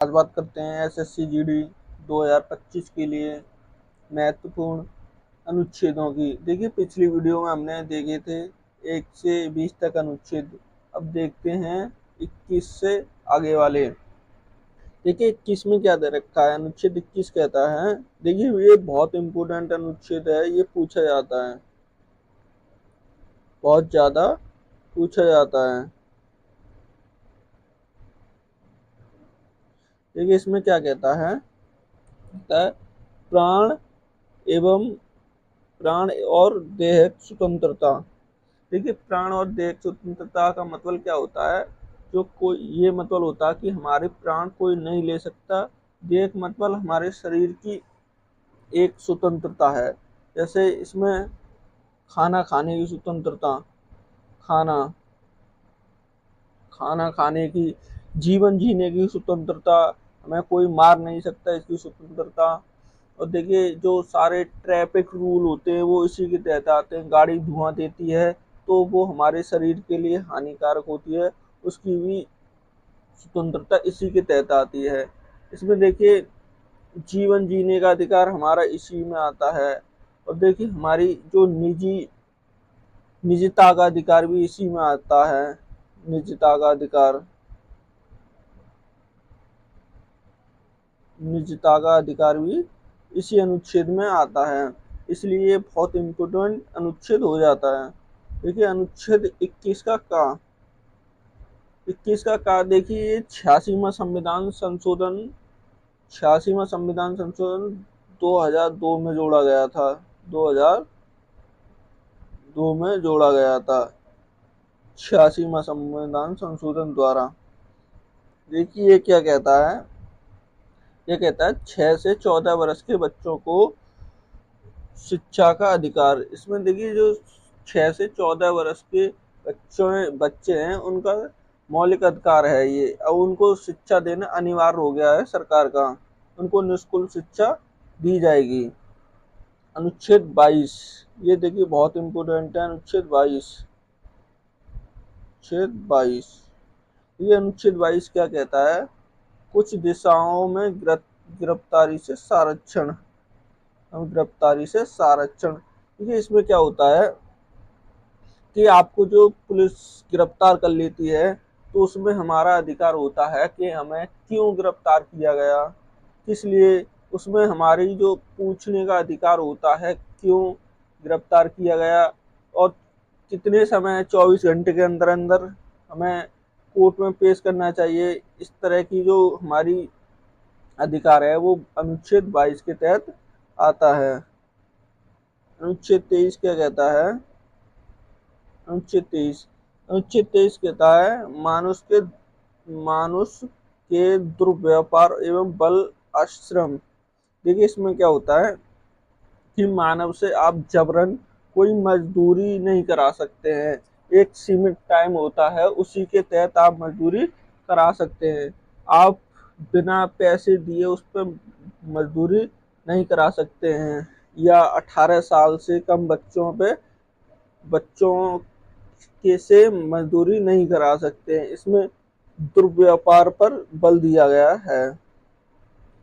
आज बात करते हैं एसएससी जीडी 2025 के लिए महत्वपूर्ण अनुच्छेदों की। देखिए पिछली वीडियो में हमने देखे थे 1 से 20 तक अनुच्छेद। अब देखते हैं 21 से आगे वाले। देखिए 21 में क्या दे रखा है, अनुच्छेद 21 कहता है, देखिए ये बहुत इंपॉर्टेंट अनुच्छेद है, ये पूछा जाता है, बहुत ज्यादा पूछा जाता है। देखिए इसमें क्या कहता है, प्राण एवं प्राण और देह स्वतंत्रता। देखिए प्राण और देह स्वतंत्रता का मतलब क्या होता है, जो कोई ये मतलब होता है कि हमारे प्राण कोई नहीं ले सकता। देह मतलब हमारे शरीर की एक स्वतंत्रता है। जैसे इसमें खाना खाने की स्वतंत्रता, खाना खाना खाने की, जीवन जीने की स्वतंत्रता, हमें कोई मार नहीं सकता, इसकी स्वतंत्रता। और देखिए जो सारे ट्रैफिक रूल होते हैं वो इसी के तहत आते हैं। गाड़ी धुआं देती है तो वो हमारे शरीर के लिए हानिकारक होती है, उसकी भी स्वतंत्रता इसी के तहत आती है। इसमें देखिए जीवन जीने का अधिकार हमारा इसी में आता है। और देखिए हमारी जो निजता का अधिकार भी इसी में आता है। निजता का अधिकार, निजता का अधिकार भी इसी अनुच्छेद में आता है, इसलिए ये बहुत इम्पोर्टेंट अनुच्छेद हो जाता है। देखिए अनुच्छेद 21 का देखिए ये 86वां संविधान संशोधन, 86वां संविधान संशोधन 2002 में जोड़ा गया था, 2002 में जोड़ा गया था 86वां संविधान संशोधन द्वारा। देखिए ये क्या कहता है, ये कहता है 6 से 14 वर्ष के बच्चों को शिक्षा का अधिकार। इसमें देखिए जो 6 से 14 वर्ष के बच्चे हैं उनका मौलिक अधिकार है ये। अब उनको शिक्षा देना अनिवार्य हो गया है सरकार का, उनको निःशुल्क शिक्षा दी जाएगी। अनुच्छेद 22, ये देखिए बहुत इंपोर्टेंट है, अनुच्छेद 22, अनुच्छेद 22। ये अनुच्छेद 22 क्या कहता है, कुछ दिशाओं में गिरफ्तारी से संरक्षण, गिरफ्तारी से संरक्षण। देखिए इसमें क्या होता है कि आपको जो पुलिस गिरफ्तार कर लेती है तो उसमें हमारा अधिकार होता है कि हमें क्यों गिरफ्तार किया गया, किस लिए, उसमें हमारी जो पूछने का अधिकार होता है क्यों गिरफ्तार किया गया, और कितने समय 24 घंटे के अंदर अंदर हमें कोर्ट में पेश करना चाहिए। इस तरह की जो हमारी अधिकार है वो अनुच्छेद 22 के तहत आता है। अनुच्छेद 23 क्या कहता है, अनुच्छेद 23 कहता है मानुष के दुर्व्यापार एवं बल आश्रम। देखिए इसमें क्या होता है कि मानव से आप जबरन कोई मजदूरी नहीं करा सकते हैं। एक सीमित टाइम होता है, उसी के तहत आप मजदूरी करा सकते हैं। आप बिना पैसे दिए उस पर मजदूरी नहीं करा सकते हैं, या 18 साल से कम बच्चों के से मजदूरी नहीं करा सकते हैं। इसमें दुर्व्यापार पर बल दिया गया है।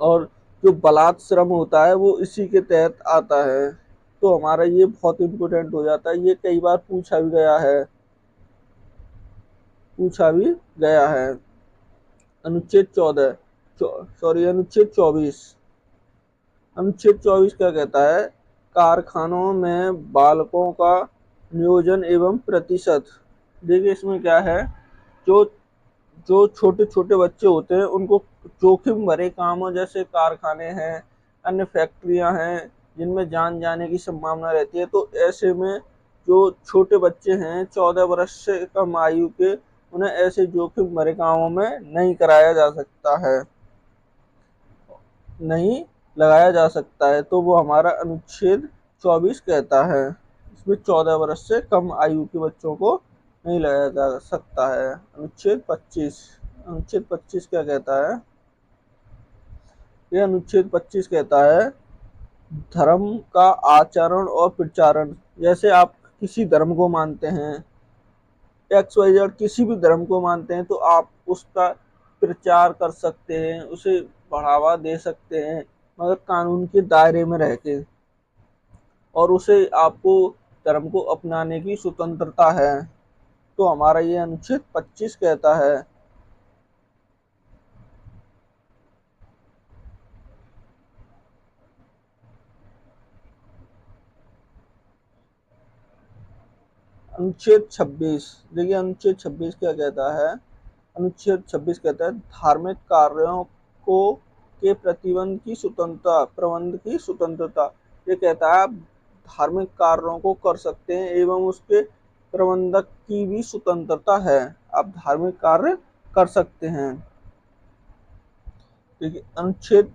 और जो बलात् श्रम होता है वो इसी के तहत आता है। तो हमारा ये बहुत इंपॉर्टेंट हो जाता है, ये कई बार पूछा भी गया है, पूछा भी गया है। अनुच्छेद 14, अनुच्छेद 24, अनुच्छेद 24 क्या कहता है, कारखानों में बालकों का नियोजन एवं प्रतिशत। देखिए इसमें क्या है, जो जो छोटे छोटे बच्चे होते हैं उनको जोखिम भरे कामों, जैसे कारखाने हैं, अन्य फैक्ट्रियां हैं जिनमें जान जाने की संभावना रहती है, तो ऐसे में जो छोटे बच्चे हैं 14 वर्ष से कम आयु के, उन्हें ऐसे जोखिम भरे कामों में नहीं कराया जा सकता है, नहीं लगाया जा सकता है। तो वो हमारा अनुच्छेद 24 कहता है। इसमें 14 वर्ष से कम आयु के बच्चों को नहीं लगाया जा सकता है। अनुच्छेद 25, अनुच्छेद 25 क्या कहता है, यह अनुच्छेद 25 कहता है धर्म का आचरण और प्रचारण। जैसे आप किसी धर्म को मानते हैं, XYZ किसी भी धर्म को मानते हैं, तो आप उसका प्रचार कर सकते हैं, उसे बढ़ावा दे सकते हैं, मगर कानून के दायरे में रह के, और उसे आपको धर्म को अपनाने की स्वतंत्रता है। तो हमारा ये अनुच्छेद 25 कहता है। अनुच्छेद 26, देखिए अनुच्छेद 26 क्या कहता है। अनुच्छेद 26 कहता है धार्मिक कार्यों को के प्रतिबंध की स्वतंत्रता, प्रबंध की स्वतंत्रता। ये कहता है आप धार्मिक कार्यों को कर सकते हैं एवं उसके प्रबंधक की भी स्वतंत्रता है, आप धार्मिक कार्य कर सकते हैं। देखिए अनुच्छेद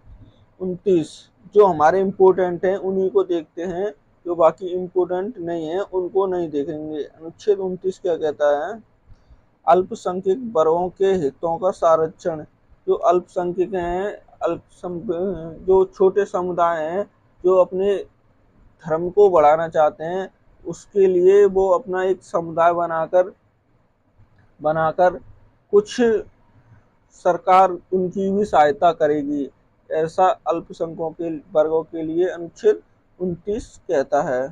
29, जो हमारे इम्पोर्टेंट हैं उन्हीं को देखते हैं, जो बाकी इम्पोर्टेंट नहीं है उनको नहीं देखेंगे। अनुच्छेद 29 क्या कहता है, अल्पसंख्यक वर्गों के हितों का संरक्षण। जो अल्पसंख्यक हैं, जो छोटे समुदाय हैं, जो अपने धर्म को बढ़ाना चाहते हैं, उसके लिए वो अपना एक समुदाय बनाकर कुछ सरकार उनकी भी सहायता करेगी, ऐसा अल्पसंख्यकों के वर्गों के लिए अनुच्छेद 29 कहता है।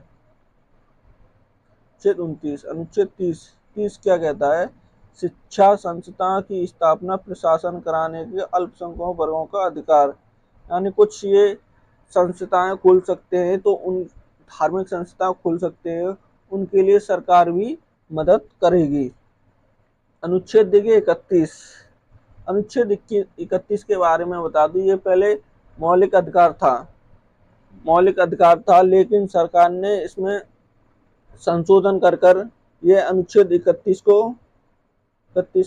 अनुच्छेद 29, अनुच्छेद 30 क्या कहता है, शिक्षा संस्था की स्थापना प्रशासन कराने के अल्पसंख्यक वर्गों का अधिकार। यानी कुछ ये संस्थाएं खुल सकते हैं, तो उन धार्मिक संस्था खुल सकते हैं, उनके लिए सरकार भी मदद करेगी। अनुच्छेद देखिए 31, अनुच्छेद 31 के बारे में बता दूं, ये पहले मौलिक अधिकार था, लेकिन सरकार ने इसमें संशोधन कर ये अनुच्छेद 31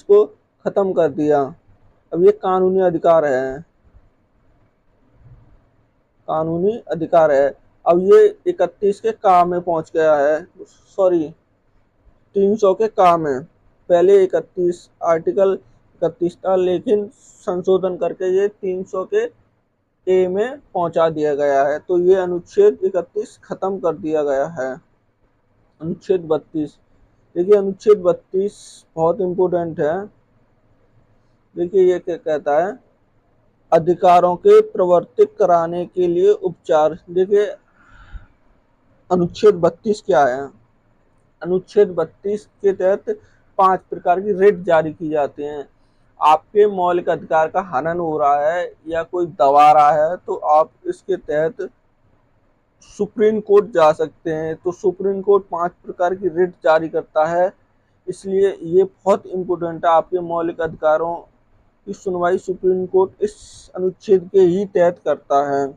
को खत्म कर दिया। अब ये कानूनी अधिकार है। अब ये 31 के काम में पहुंच गया है, सॉरी 300 के काम है। पहले 31 आर्टिकल 31 था, लेकिन संशोधन करके ये 300 के ए में पहुंचा दिया गया है। तो ये अनुच्छेद 31 खत्म कर दिया गया है। अनुच्छेद 32, देखिए अनुच्छेद 32 बहुत इंपोर्टेंट है। देखिए ये क्या कहता है, अधिकारों के प्रवर्तित कराने के लिए उपचार। देखिए अनुच्छेद 32 क्या है, अनुच्छेद 32 के तहत 5 प्रकार की रिट जारी की जाती हैं। आपके मौलिक अधिकार का हनन हो रहा है या कोई दबा रहा है, तो आप इसके तहत सुप्रीम कोर्ट जा सकते हैं। तो सुप्रीम कोर्ट 5 प्रकार की रिट जारी करता है, इसलिए ये बहुत इम्पोर्टेंट है। आपके मौलिक अधिकारों की सुनवाई सुप्रीम कोर्ट इस अनुच्छेद के ही तहत करता है।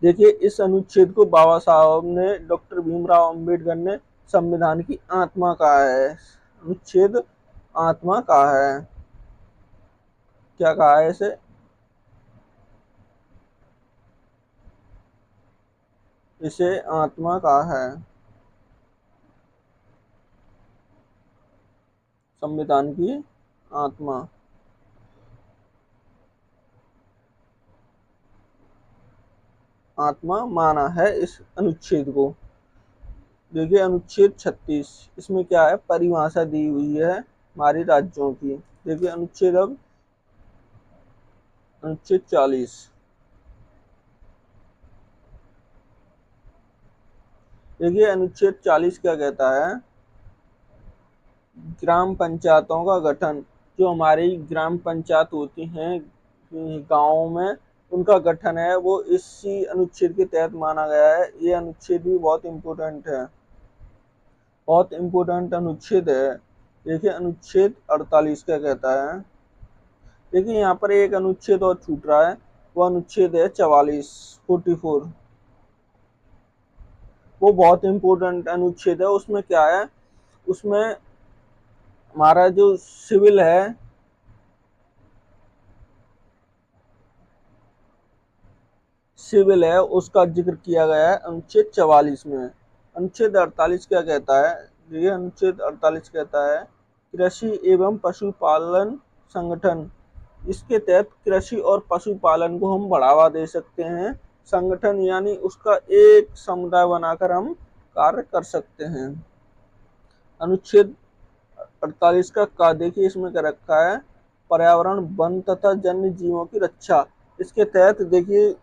देखिए इस अनुच्छेद को बाबा साहब ने, डॉक्टर भीमराव अंबेडकर ने संविधान की आत्मा कहा है। अनुच्छेद आत्मा कहा है, क्या कहा है इसे, आत्मा कहा है संविधान की आत्मा। आत्मा माना है इस अनुच्छेद को। देखिए अनुच्छेद 36, इसमें क्या है, परिभाषा दी हुई है हमारे राज्यों की। देखिए अनुच्छेद 40, देखिए अनुच्छेद 40 क्या कहता है, ग्राम पंचायतों का गठन। जो हमारी ग्राम पंचायत होती हैं गाँव में, उनका गठन है वो इसी अनुच्छेद के तहत माना गया है। ये अनुच्छेद भी बहुत इम्पोर्टेंट है, बहुत इम्पोर्टेंट अनुच्छेद है। देखिए अनुच्छेद 48 क्या कहता है। देखिए यहाँ पर एक अनुच्छेद और छूट रहा है, वो अनुच्छेद है 44। वो बहुत इम्पोर्टेंट अनुच्छेद है। उसमें क्या है, उसमें हमारा जो सिविल है उसका जिक्र किया गया है अनुच्छेद 44 में। अनुच्छेद 48 क्या कहता है, ये अनुच्छेद 48 कहता है कृषि एवं पशुपालन संगठन। इसके तहत कृषि और पशुपालन को हम बढ़ावा दे सकते हैं। संगठन यानी उसका एक समुदाय बनाकर हम कार्य कर सकते हैं। अनुच्छेद 48 का देखिए इसमें क्या रखा है, पर्यावरण, वन तथा जन्य जीवों की रक्षा। इसके तहत देखिए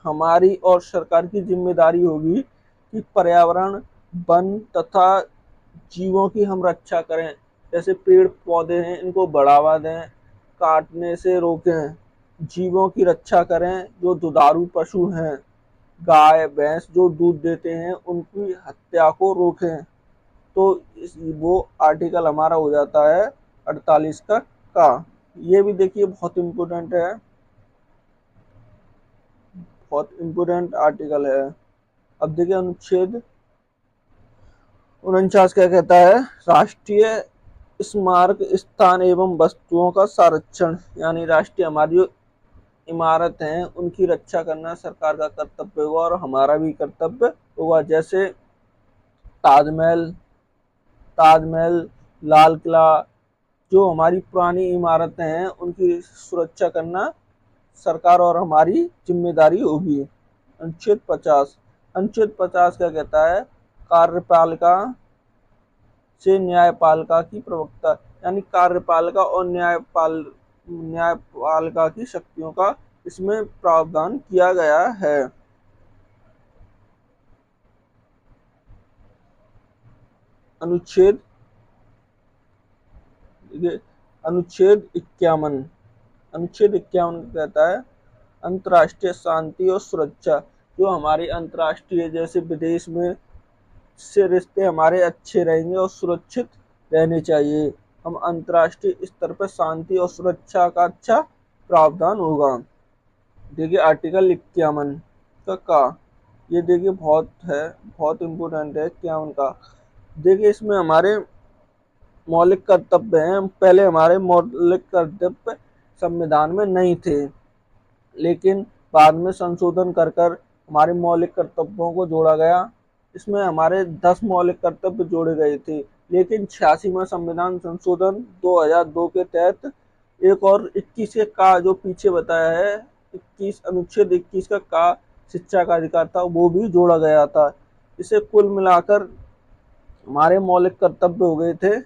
हमारी और सरकार की जिम्मेदारी होगी कि पर्यावरण, वन तथा जीवों की हम रक्षा करें। जैसे पेड़ पौधे हैं इनको बढ़ावा दें, काटने से रोकें, जीवों की रक्षा करें जो दुधारू पशु हैं, गाय भैंस जो दूध देते हैं उनकी हत्या को रोकें। तो वो आर्टिकल हमारा हो जाता है 48 का। ये भी देखिए बहुत इम्पोर्टेंट है, बहुत इम्पोर्टेंट आर्टिकल है। अब देखिए अनुच्छेद 49 क्या कहता है, राष्ट्रीय स्मारक स्थान एवं वस्तुओं का संरक्षण। यानी राष्ट्रीय हमारी जो इमारत हैं उनकी रक्षा करना सरकार का कर्तव्य होगा और हमारा भी कर्तव्य होगा। जैसे ताजमहल, लाल किला, जो हमारी पुरानी इमारतें हैं उनकी सुरक्षा करना सरकार और हमारी जिम्मेदारी होगी। अनुच्छेद 50 क्या कहता है, कार्यपालिका से न्यायपालिका की प्रवक्ता। यानी कार्यपालिका और न्यायपालिका की शक्तियों का इसमें प्रावधान किया गया है। अनुच्छेद अनुच्छेद 51 कहता है अंतर्राष्ट्रीय शांति और सुरक्षा। जो हमारी अंतर्राष्ट्रीय जैसे विदेश में से रिश्ते हमारे अच्छे रहेंगे और सुरक्षित रहने चाहिए। हम अंतर्राष्ट्रीय स्तर पर शांति और सुरक्षा का अच्छा प्रावधान होगा। देखिए आर्टिकल 51 का ये देखिए बहुत है, बहुत इम्पोर्टेंट है 51 का। देखिए इसमें हमारे मौलिक कर्तव्य हैं। पहले हमारे मौलिक कर्तव्य संविधान में नहीं थे, लेकिन बाद में संशोधन कर हमारे मौलिक कर्तव्यों को जोड़ा गया। इसमें हमारे 10 मौलिक कर्तव्य जोड़े गए थे, लेकिन 86वां संविधान संशोधन 2002 के तहत एक और 21 का जो पीछे बताया है, 21 अनुच्छेद 21 का शिक्षा का अधिकार था, वो भी जोड़ा गया था। इसे कुल मिलाकर हमारे मौलिक कर्तव्य हो गए थे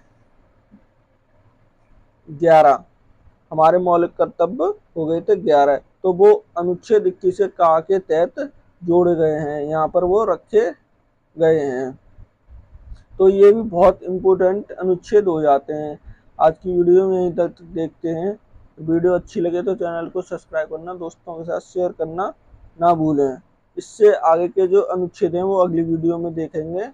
11। हमारे मौलिक कर्तव्य हो गए थे 11। तो वो अनुच्छेद 21 का के तहत जोड़े गए हैं, यहाँ पर वो रखे गए हैं। तो ये भी बहुत इम्पोर्टेंट अनुच्छेद हो जाते हैं। आज की वीडियो में यहीं तक देखते हैं। वीडियो अच्छी लगे तो चैनल को सब्सक्राइब करना, दोस्तों के साथ शेयर करना ना भूलें। इससे आगे के जो अनुच्छेद हैं वो अगली वीडियो में देखेंगे।